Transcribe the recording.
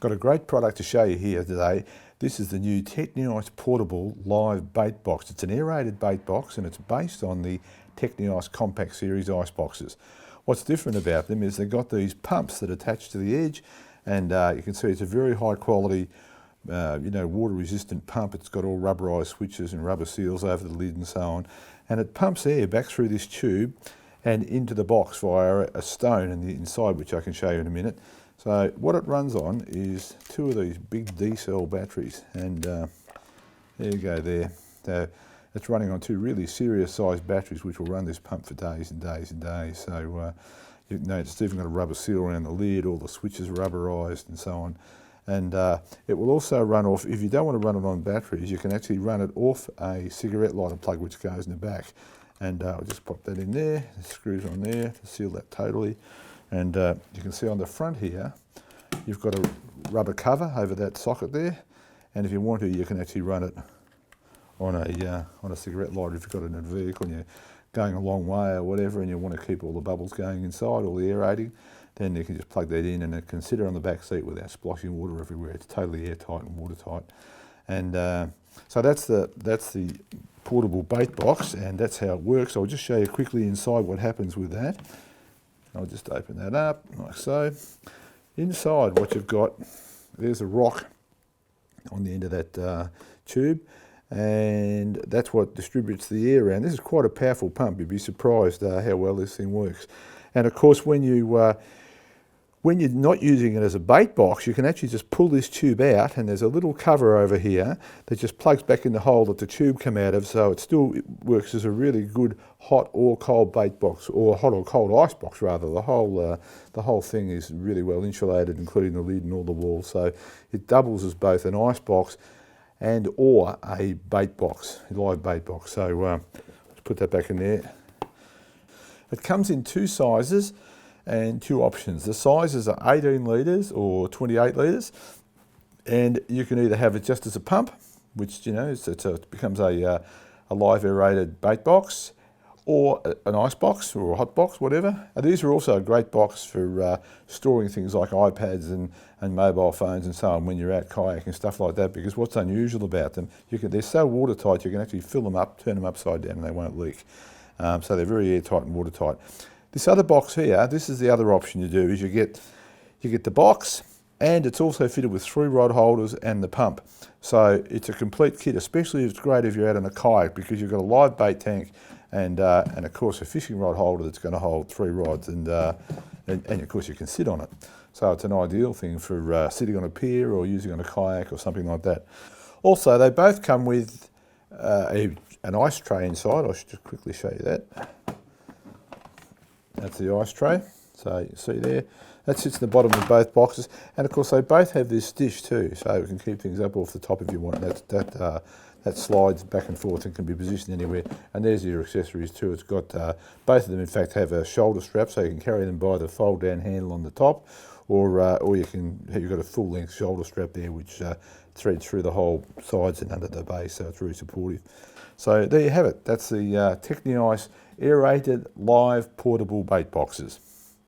Got a great product to show you here today. This is the new Techniice Portable Live Bait Box. It's an aerated bait box and it's based on the Techniice Compact Series ice boxes. What's different about them is they've got these pumps that attach to the edge, and you can see it's a very high quality, water resistant pump. It's got all rubberized switches and rubber seals over the lid and so on. And it pumps air back through this tube and into the box via a stone in the inside, which I can show you in a minute. So what it runs on is two of these big D-cell batteries, and there you go there. It's running on two really serious sized batteries which will run this pump for days and days and days. So you know, it's even got a rubber seal around the lid, all the switches are rubberized and so on. And it will also run off, if you don't want to run it on batteries, you can actually run it off a cigarette lighter plug which goes in the back. And I'll just pop that in there, the screws on there to seal that totally. And you can see on the front here, you've got a rubber cover over that socket there. And if you want to, you can actually run it on a cigarette lighter if you've got it in a vehicle and you're going a long way or whatever and you want to keep all the bubbles going inside, all the aerating, then you can just plug that in and it can sit on the back seat without splashing water everywhere. It's totally airtight and watertight. And so that's the portable bait box, and that's how it works. I'll just show you quickly inside what happens with that. I'll just open that up like so. Inside what you've got, there's a rock on the end of that tube, and that's what distributes the air around. This is quite a powerful pump. You'd be surprised how well this thing works. And of course, when you're not using it as a bait box, you can actually just pull this tube out, and there's a little cover over here that just plugs back in the hole that the tube came out of, so it still works as a really good hot or cold bait box, or hot or cold ice box rather. The whole thing is really well insulated, including the lid and all the walls, so it doubles as both an ice box and or a bait box, a live bait box. So let's put that back in there. It comes in two sizes and two options. The sizes are 18 litres or 28 litres, and you can either have it just as a pump, which it becomes a live aerated bait box, or an ice box or a hot box, whatever. And these are also a great box for storing things like iPads and mobile phones and so on when you're out kayaking and stuff like that, because what's unusual about them, they're so watertight you can actually fill them up, turn them upside down and they won't leak. So they're very airtight and watertight. This other box here, this is the other option you do, is you get the box, and it's also fitted with 3 rod holders and the pump. So it's a complete kit, especially it's great if you're out on a kayak, because you've got a live bait tank and of course a fishing rod holder that's going to hold 3 rods, and of course you can sit on it. So it's an ideal thing for sitting on a pier or using on a kayak or something like that. Also, they both come with an ice tray inside. I should just quickly show you that. That's the ice tray. So you see there, that sits in the bottom of both boxes. And of course they both have this dish too, so you can keep things up off the top if you want. That slides back and forth and can be positioned anywhere. And there's your accessories too. It's got, both of them in fact have a shoulder strap, so you can carry them by the fold down handle on the top, or you've got a full length shoulder strap there which threads through the whole sides and under the base, so it's really supportive. So there you have it. That's the Techniice aerated live portable bait boxes.